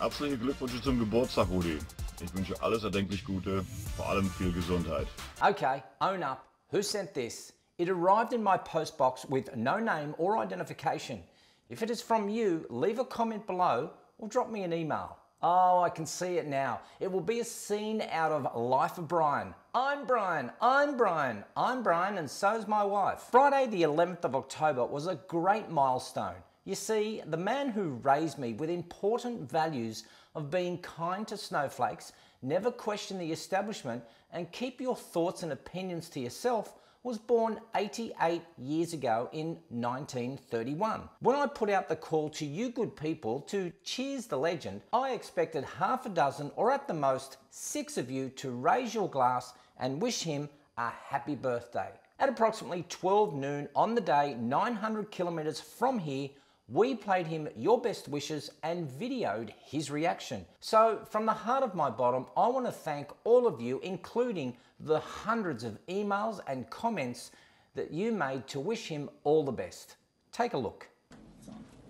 Herzliche Glückwünsche zum Geburtstag, Rudi. Ich wünsche alles erdenklich Gute, vor allem viel Gesundheit. Okay, own up. Who sent this? It arrived in my postbox with no name or identification. If it is from you, leave a comment below or drop me an email. Oh, I can see it now. It will be a scene out of Life of Brian. I'm Brian, I'm Brian, I'm Brian, and so's my wife. Friday the 11th of October was a great milestone. You see, the man who raised me with important values of being kind to snowflakes, never question the establishment, and keep your thoughts and opinions to yourself was born 88 years ago in 1931. When I put out the call to you good people to cheers the legend, I expected half a dozen or at the most 6 of you to raise your glass and wish him a happy birthday. At approximately 12 noon on the day 900 kilometers from here, we played him your best wishes and videoed his reaction. So from the heart of my bottom, I want to thank all of you, including the hundreds of emails and comments that you made to wish him all the best. Take a look.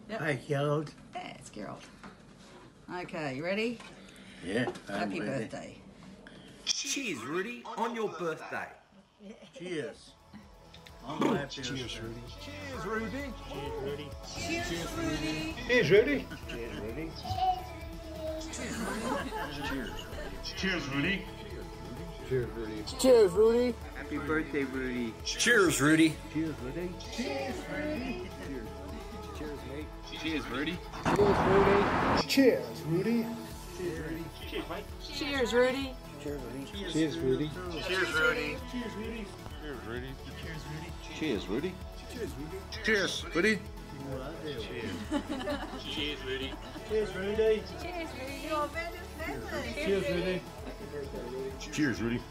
Yep. Hi, Gerald. Yeah, it's Gerald. Okay, you ready? Yeah, Happy birthday. Cheers, Rudy, on your birthday. Cheers. Cheers, Rudy. Cheers, Rudy. Cheers, Rudy. Cheers, Rudy. Cheers, Rudy. Cheers, Rudy. Cheers, Rudy. Cheers, Rudy. Happy birthday, Rudy. Cheers, Rudy. Cheers, Rudy. Cheers, Rudy. Cheers, mate. Cheers, Rudy. Cheers, Rudy. Cheers, Rudy. Cheers, mate. Cheers, Rudy. Cheers, Rudy. Cheers, Rudy. Cheers, Rudy. Cheers, Rudy. Cheers, Rudy. Cheers, Rudy. Cheers, Rudy. Cheers, Rudy. Cheers, Rudy. Cheers, Rudy. Cheers, Rudy. You're very pleasant. Cheers, Rudy. Cheers, Rudy.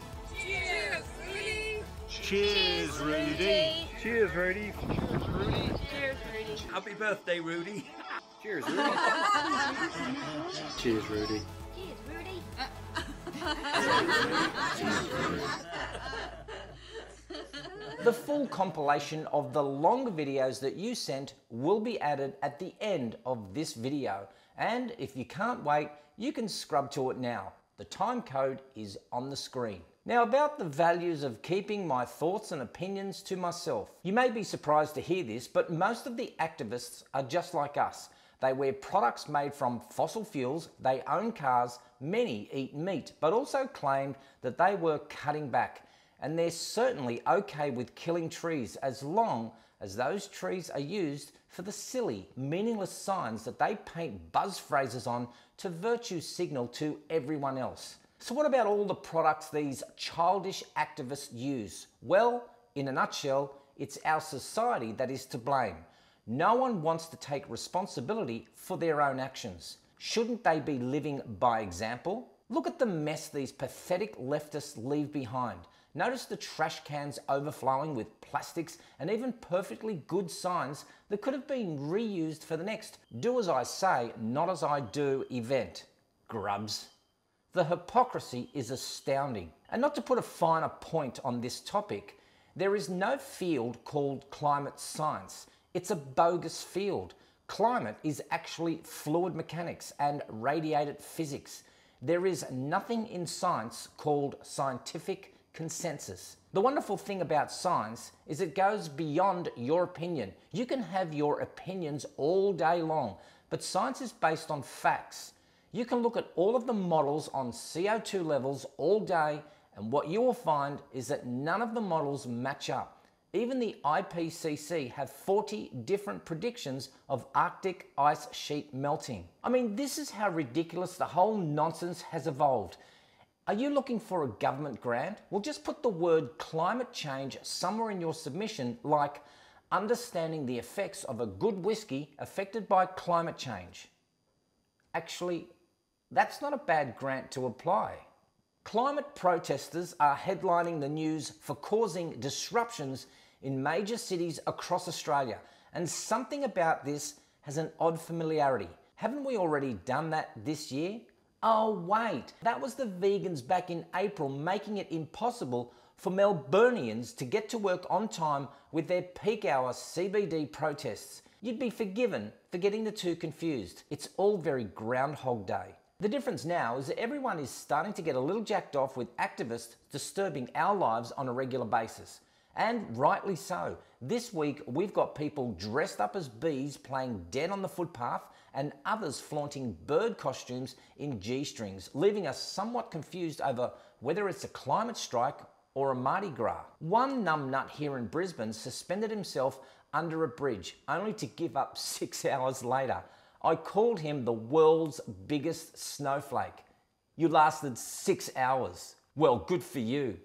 Cheers, Rudy. Cheers, Rudy. Cheers, Rudy. Happy birthday, Rudy. Cheers, Rudy. Cheers, Rudy. Cheers, Rudy. The full compilation of the longer videos that you sent will be added at the end of this video. And if you can't wait, you can scrub to it now. The time code is on the screen. Now about the values of keeping my thoughts and opinions to myself. You may be surprised to hear this, but most of the activists are just like us. They wear products made from fossil fuels, they own cars, many eat meat, but also claimed that they were cutting back. And they're certainly okay with killing trees as long as those trees are used for the silly, meaningless signs that they paint buzz phrases on to virtue signal to everyone else. So what about all the products these childish activists use? Well, in a nutshell, it's our society that is to blame. No one wants to take responsibility for their own actions. Shouldn't they be living by example? Look at the mess these pathetic leftists leave behind. Notice the trash cans overflowing with plastics and even perfectly good signs that could have been reused for the next do as I say, not as I do event. Grubs. The hypocrisy is astounding. And not to put a finer point on this topic, there is no field called climate science. It's a bogus field. Climate is actually fluid mechanics and radiated physics. There is nothing in science called scientific consensus. The wonderful thing about science is it goes beyond your opinion. You can have your opinions all day long, but science is based on facts. You can look at all of the models on CO2 levels all day, and what you will find is that none of the models match up. Even the IPCC have 40 different predictions of Arctic ice sheet melting. I mean, this is how ridiculous the whole nonsense has evolved. Are you looking for a government grant? Well, just put the word climate change somewhere in your submission, like understanding the effects of a good whiskey affected by climate change. Actually, that's not a bad grant to apply. Climate protesters are headlining the news for causing disruptions in major cities across Australia, and something about this has an odd familiarity. Haven't we already done that this year? Oh wait, that was the vegans back in April making it impossible for Melburnians to get to work on time with their peak hour CBD protests. You'd be forgiven for getting the two confused. It's all very Groundhog Day. The difference now is that everyone is starting to get a little jacked off with activists disturbing our lives on a regular basis. And rightly so. This week we've got people dressed up as bees playing dead on the footpath and others flaunting bird costumes in G-strings, leaving us somewhat confused over whether it's a climate strike or a Mardi Gras. One numbnut here in Brisbane suspended himself under a bridge only to give up 6 hours later. I called him the world's biggest snowflake. You lasted 6 hours. Well, good for you.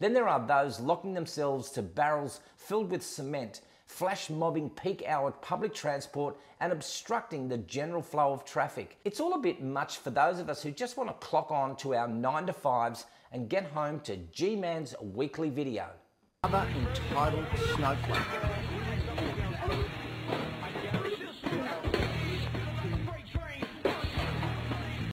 Then there are those locking themselves to barrels filled with cement, flash mobbing peak hour public transport and obstructing the general flow of traffic. It's all a bit much for those of us who just want to clock on to our 9 to 5s and get home to G-Mann's weekly video. Another entitled snowflake.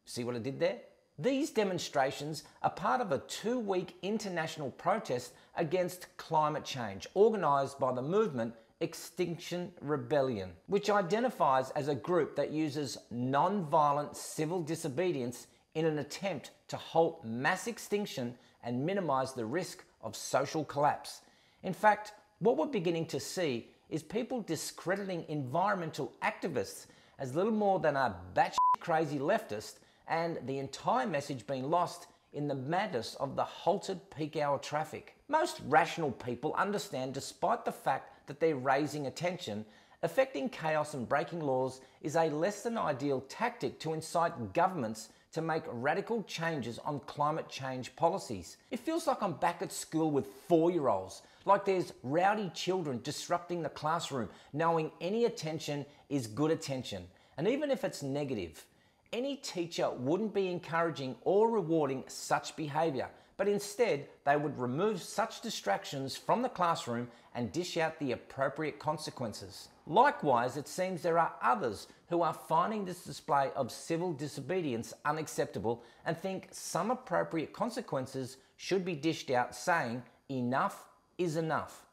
See what I did there? These demonstrations are part of a 2-week international protest against climate change organised by the movement Extinction Rebellion, which identifies as a group that uses non-violent civil disobedience in an attempt to halt mass extinction and minimise the risk of social collapse. In fact, what we're beginning to see is people discrediting environmental activists as little more than a batshit crazy leftist, and the entire message being lost in the madness of the halted peak hour traffic. Most rational people understand, despite the fact that they're raising attention, affecting chaos and breaking laws is a less than ideal tactic to incite governments to make radical changes on climate change policies. It feels like I'm back at school with 4-year-olds, like there's rowdy children disrupting the classroom, knowing any attention is good attention, and even if it's negative. Any teacher wouldn't be encouraging or rewarding such behaviour, but instead they would remove such distractions from the classroom and dish out the appropriate consequences. Likewise, it seems there are others who are finding this display of civil disobedience unacceptable and think some appropriate consequences should be dished out, saying enough is enough.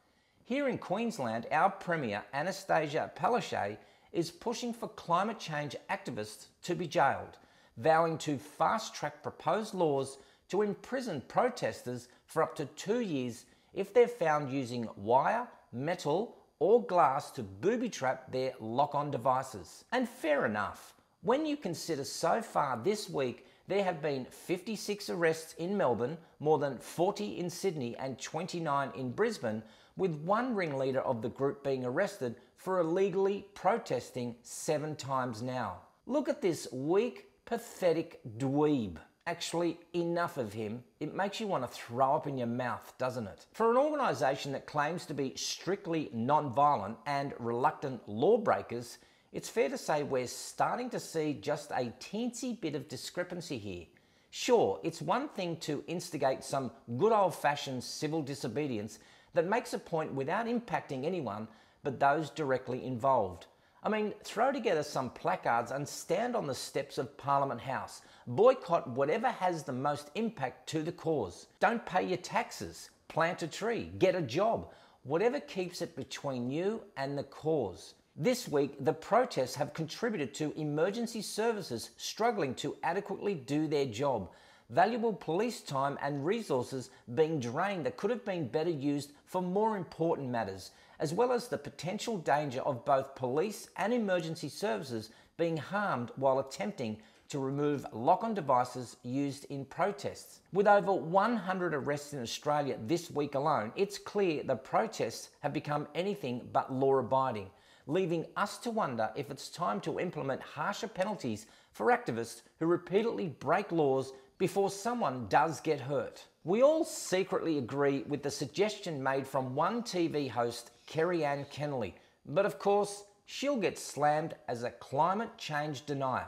Here in Queensland, our Premier Anastasia Palaszczuk is pushing for climate change activists to be jailed, vowing to fast-track proposed laws to imprison protesters for up to 2 years if they're found using wire, metal or glass to booby-trap their lock-on devices. And fair enough, when you consider so far this week there have been 56 arrests in Melbourne, more than 40 in Sydney and 29 in Brisbane, with one ringleader of the group being arrested for illegally protesting 7 times now. Look at this weak, pathetic dweeb. Actually, enough of him. It makes you want to throw up in your mouth, doesn't it? For an organisation that claims to be strictly non-violent and reluctant lawbreakers, it's fair to say we're starting to see just a teensy bit of discrepancy here. Sure, it's one thing to instigate some good old-fashioned civil disobedience that makes a point without impacting anyone but those directly involved. I mean, throw together some placards and stand on the steps of Parliament House. Boycott whatever has the most impact to the cause. Don't pay your taxes. Plant a tree. Get a job. Whatever keeps it between you and the cause. This week, the protests have contributed to emergency services struggling to adequately do their job. Valuable police time and resources being drained that could have been better used for more important matters, as well as the potential danger of both police and emergency services being harmed while attempting to remove lock-on devices used in protests. With over 100 arrests in Australia this week alone, it's clear the protests have become anything but law-abiding, leaving us to wonder if it's time to implement harsher penalties for activists who repeatedly break laws before someone does get hurt. We all secretly agree with the suggestion made from one TV host, Kerry-Ann Kennelly, but of course, she'll get slammed as a climate change denier.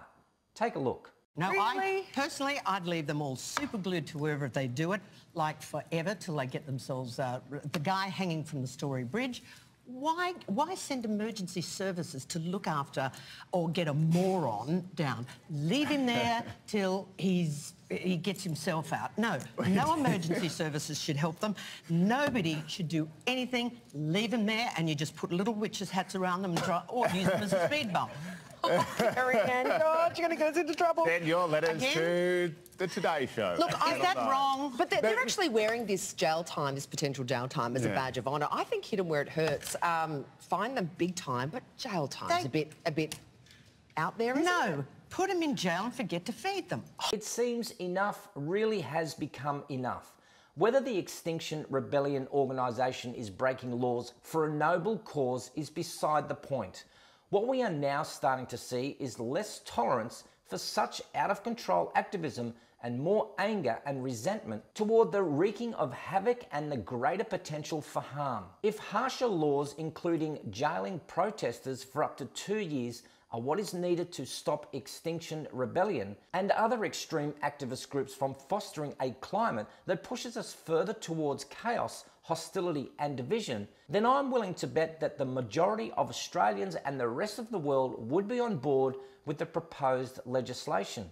Take a look. No, I'd leave them all super glued to wherever they do it, like forever, till they get themselves... the guy hanging from the Story Bridge, Why send emergency services to look after or get a moron down? Leave him there till he gets himself out. No emergency services should help them. Nobody should do anything. Leave them there, and you just put little witches' hats around them and try, or use them as a speed bump. God, you're going to get us into trouble. Send your letters to the Today Show. Look, is that wrong? But they're actually wearing this jail time, this potential jail time, as a badge of honour. I think hit them where it hurts. Fine them big time, but jail time's a bit out there, isn't it? Put them in jail and forget to feed them. It seems enough really has become enough. Whether the Extinction Rebellion organisation is breaking laws for a noble cause is beside the point. What we are now starting to see is less tolerance for such out-of-control activism and more anger and resentment toward the wreaking of havoc and the greater potential for harm. If harsher laws, including jailing protesters for up to 2 years, are what is needed to stop Extinction Rebellion and other extreme activist groups from fostering a climate that pushes us further towards chaos, hostility and division, then I'm willing to bet that the majority of Australians and the rest of the world would be on board with the proposed legislation.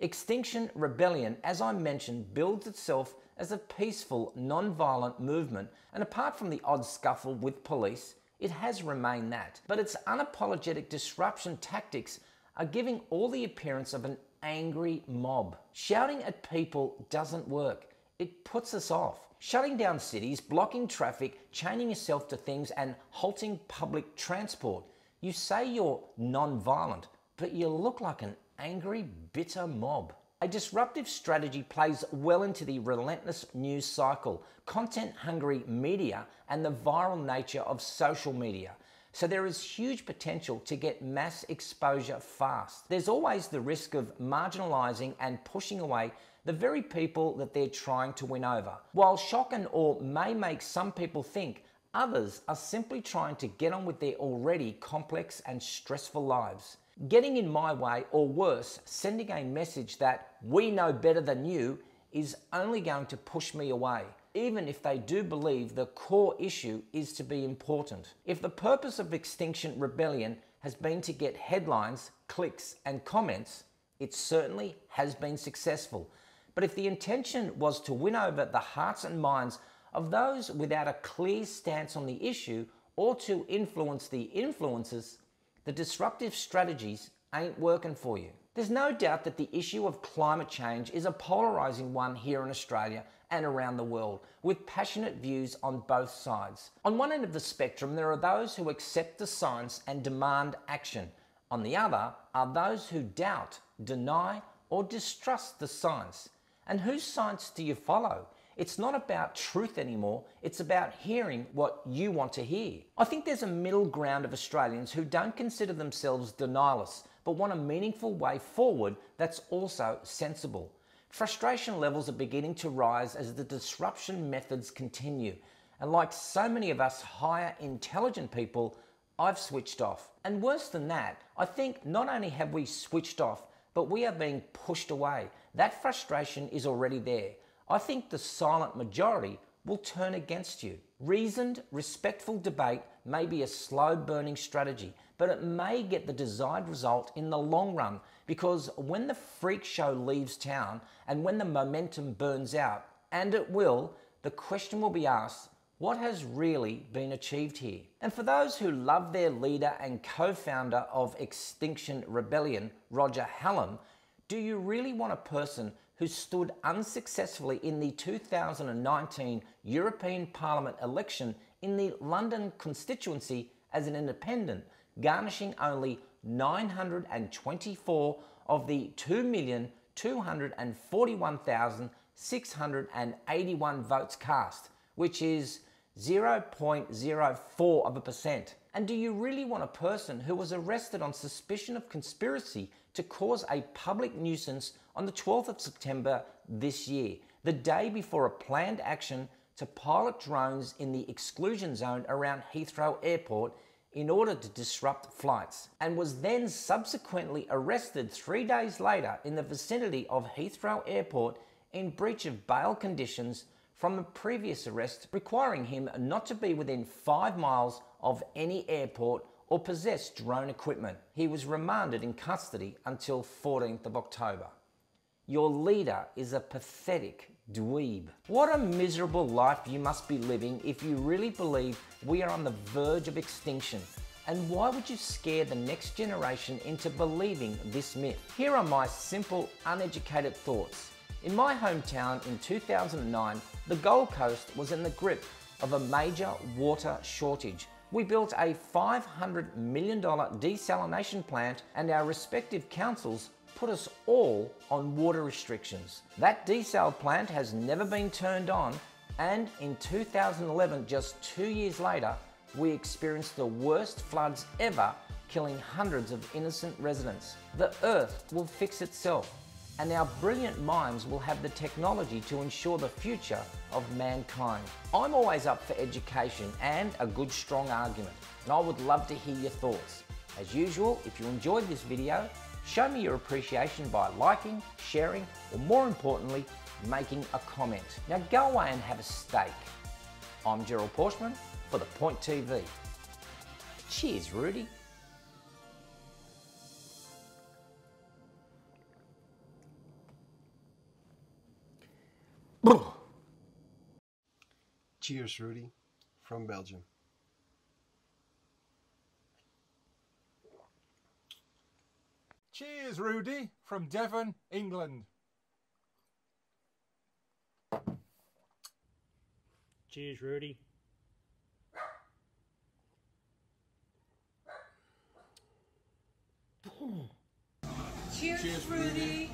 Extinction Rebellion, as I mentioned, builds itself as a peaceful, non-violent movement, and apart from the odd scuffle with police, it has remained that. But its unapologetic disruption tactics are giving all the appearance of an angry mob. Shouting at people doesn't work. It puts us off. Shutting down cities, blocking traffic, chaining yourself to things and halting public transport. You say you're non-violent, but you look like an angry, bitter mob. A disruptive strategy plays well into the relentless news cycle, content-hungry media, and the viral nature of social media. So there is huge potential to get mass exposure fast. There's always the risk of marginalising and pushing away the very people that they're trying to win over. While shock and awe may make some people think, others are simply trying to get on with their already complex and stressful lives. Getting in my way, or worse, sending a message that we know better than you is only going to push me away, even if they do believe the core issue is to be important. If the purpose of Extinction Rebellion has been to get headlines, clicks and comments, it certainly has been successful. But if the intention was to win over the hearts and minds of those without a clear stance on the issue, or to influence the influencers, the disruptive strategies ain't working for you. There's no doubt that the issue of climate change is a polarising one here in Australia and around the world, with passionate views on both sides. On one end of the spectrum, there are those who accept the science and demand action. On the other are those who doubt, deny, or distrust the science. And whose science do you follow? It's not about truth anymore, it's about hearing what you want to hear. I think there's a middle ground of Australians who don't consider themselves denialists, but want a meaningful way forward that's also sensible. Frustration levels are beginning to rise as the disruption methods continue. And like so many of us higher intelligent people, I've switched off. And worse than that, I think not only have we switched off, but we are being pushed away. That frustration is already there. I think the silent majority will turn against you. Reasoned, respectful debate may be a slow-burning strategy, but it may get the desired result in the long run, because when the freak show leaves town and when the momentum burns out, and it will, the question will be asked, what has really been achieved here? And for those who love their leader and co-founder of Extinction Rebellion, Roger Hallam, do you really want a person who stood unsuccessfully in the 2019 European Parliament election in the London constituency as an independent, garnishing only 924 of the 2,241,681 votes cast, which is 0.04%. And do you really want a person who was arrested on suspicion of conspiracy to cause a public nuisance on the 12th of September this year, the day before a planned action to pilot drones in the exclusion zone around Heathrow Airport in order to disrupt flights, and was then subsequently arrested 3 days later in the vicinity of Heathrow Airport in breach of bail conditions from a previous arrest requiring him not to be within 5 miles of any airport or possess drone equipment. He was remanded in custody until 14th of October. Your leader is a pathetic dweeb. What a miserable life you must be living if you really believe we are on the verge of extinction. And why would you scare the next generation into believing this myth? Here are my simple, uneducated thoughts. In my hometown in 2009, the Gold Coast was in the grip of a major water shortage. We built a $500 million desalination plant and our respective councils put us all on water restrictions. That desal plant has never been turned on, and in 2011, just 2 years later, we experienced the worst floods ever, killing hundreds of innocent residents. The earth will fix itself, and our brilliant minds will have the technology to ensure the future of mankind. I'm always up for education and a good strong argument, and I would love to hear your thoughts. As usual, if you enjoyed this video, show me your appreciation by liking, sharing, or more importantly, making a comment. Now go away and have a steak. I'm Gerald Pauschmann for The Point TV. Cheers, Rudy. Cheers, Rudy, from Belgium. Cheers, Rudy, from Devon, England. Cheers, Rudy. Cheers, Rudy.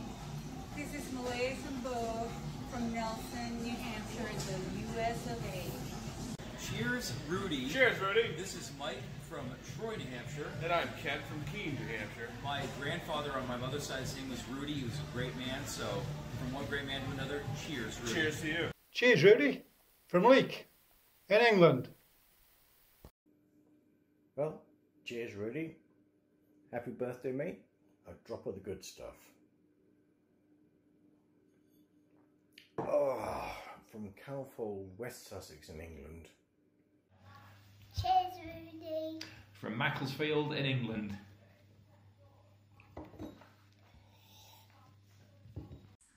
This is Malays and Bo from Nelson, New Hampshire, in the US of A. Cheers, Rudy. Cheers, Rudy. This is Mike from Troy, New Hampshire. And I'm Ken from Keene, New Hampshire. My grandfather on my mother's side, his name was Rudy. He was a great man, so from one great man to another, cheers, Rudy. Cheers to you. Cheers, Rudy, from Leek, in England. Well, cheers, Rudy. Happy birthday, mate. A drop of the good stuff. Oh, from Calfold, West Sussex in England. Cheers, Rudy. From Macclesfield in England.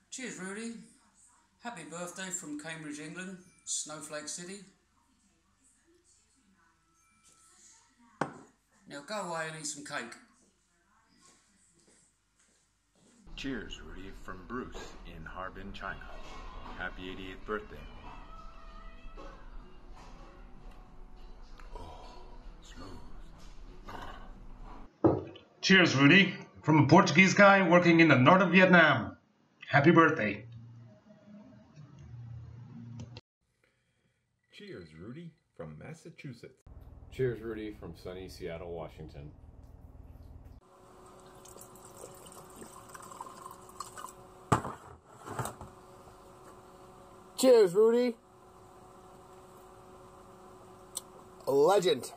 Cheers, Rudy. Happy birthday from Cambridge, England, Snowflake City. Now go away and eat some cake. Cheers, Rudy, from Bruce in Harbin, China. Happy 88th birthday. Oh, smooth. Cheers, Rudy, from a Portuguese guy working in the north of Vietnam. Happy birthday. Cheers, Rudy, from Massachusetts. Cheers, Rudy, from sunny Seattle, Washington. Cheers, Rudy. A legend.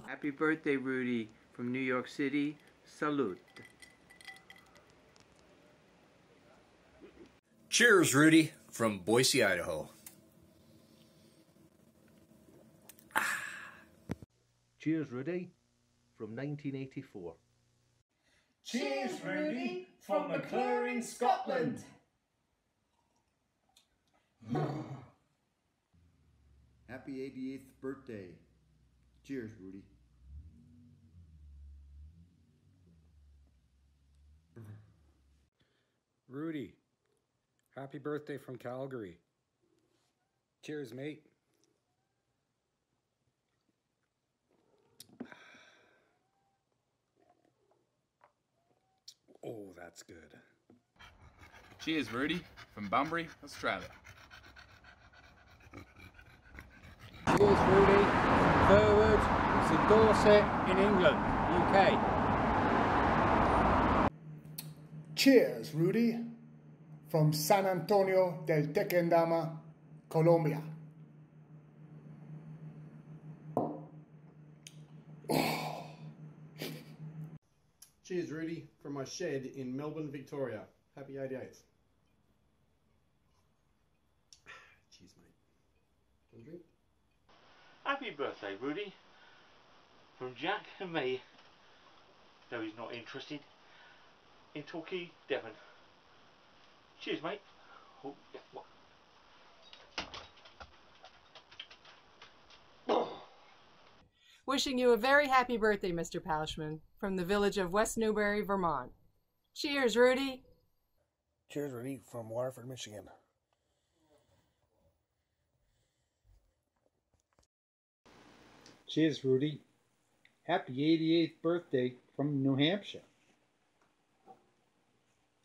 Happy birthday, Rudy, from New York City. Salute. Cheers, Rudy, from Boise, Idaho. Cheers, Rudy, from 1984. Cheers, Rudy, from McClure, Scotland. Happy 88th birthday. Cheers, Rudy. Rudy, happy birthday from Calgary. Cheers, mate. Oh, that's good. Cheers, Rudy, from Bunbury, Australia. Cheers, Rudy, from Burwood, St Dorset in England, UK. Cheers, Rudy, from San Antonio del Tequendama, Colombia. Cheers, Rudy, from my shed in Melbourne, Victoria. Happy 88th. Happy birthday, Rudy. From Jack and me, though he's not interested, in Torquay, Devon. Cheers, mate. Oh, yeah, what? Wishing you a very happy birthday, Mr. Pauschmann, from the village of West Newbury, Vermont. Cheers, Rudy. Cheers, Rudy, from Waterford, Michigan. Cheers, Rudy. Happy 88th birthday from New Hampshire.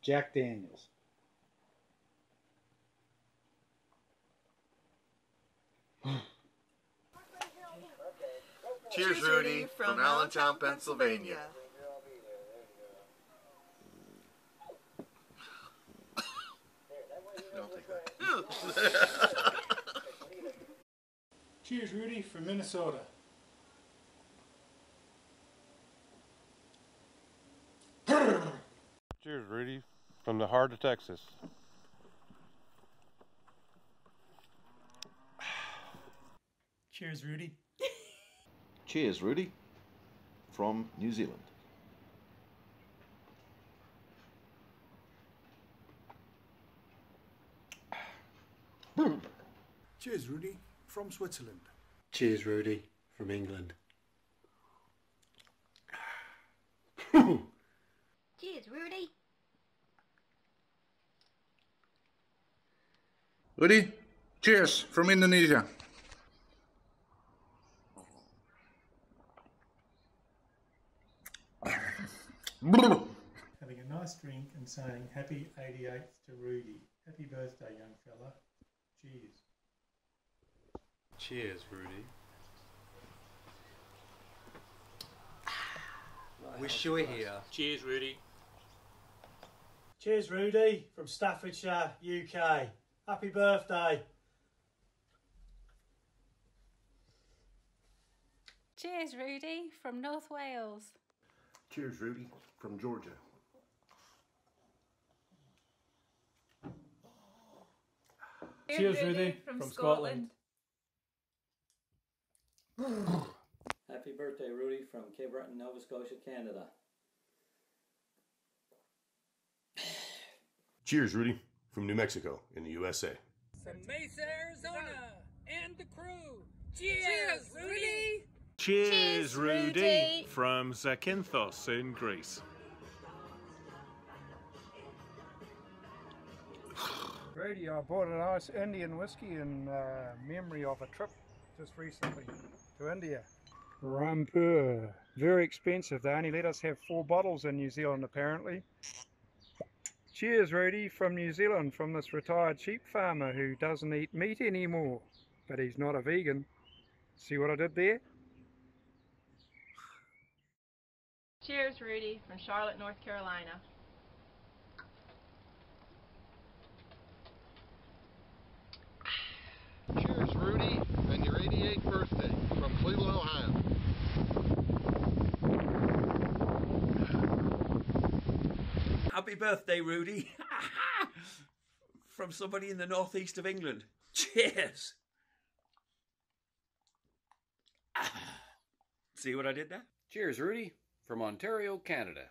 Jack Daniels. Cheers, Rudy, from Allentown, Pennsylvania. Don't take that. Cheers, Rudy, from Minnesota. Cheers, Rudy, from the heart of Texas. Cheers, Rudy. Cheers, Rudy, from New Zealand. Cheers, Rudy, from Switzerland. Cheers, Rudy, from England. Cheers, Rudy. Rudy, cheers from Indonesia. Having a nice drink and saying happy 88th to Rudy. Happy birthday, young fella. Cheers. Cheers, Rudy. Wish you were here. Cheers, Rudy. Cheers, Rudy, from Staffordshire, UK. Happy birthday. Cheers, Rudy, from North Wales. Cheers, Rudy, from Georgia. Cheers, Rudy, from Scotland. Happy birthday, Rudy, from Cape Breton, Nova Scotia, Canada. Cheers, Rudy, from New Mexico in the USA. From Mesa, Arizona, and the crew. Cheers, Rudy! Cheers, Rudy, from Zakynthos in Greece. Rudy, I bought a nice Indian whiskey in memory of a trip just recently to India. Rampur. Very expensive. They only let us have 4 bottles in New Zealand, apparently. Cheers, Rudy, from New Zealand, from this retired sheep farmer who doesn't eat meat anymore, but he's not a vegan. See what I did there? Cheers, Rudy, from Charlotte, North Carolina. Cheers, Rudy, and your 88th birthday from Cleveland, Ohio. Happy birthday, Rudy, from somebody in the northeast of England. Cheers. See what I did there? Cheers, Rudy, from Ontario, Canada.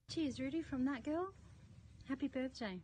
Cheers, Rudy, from that girl. Happy birthday.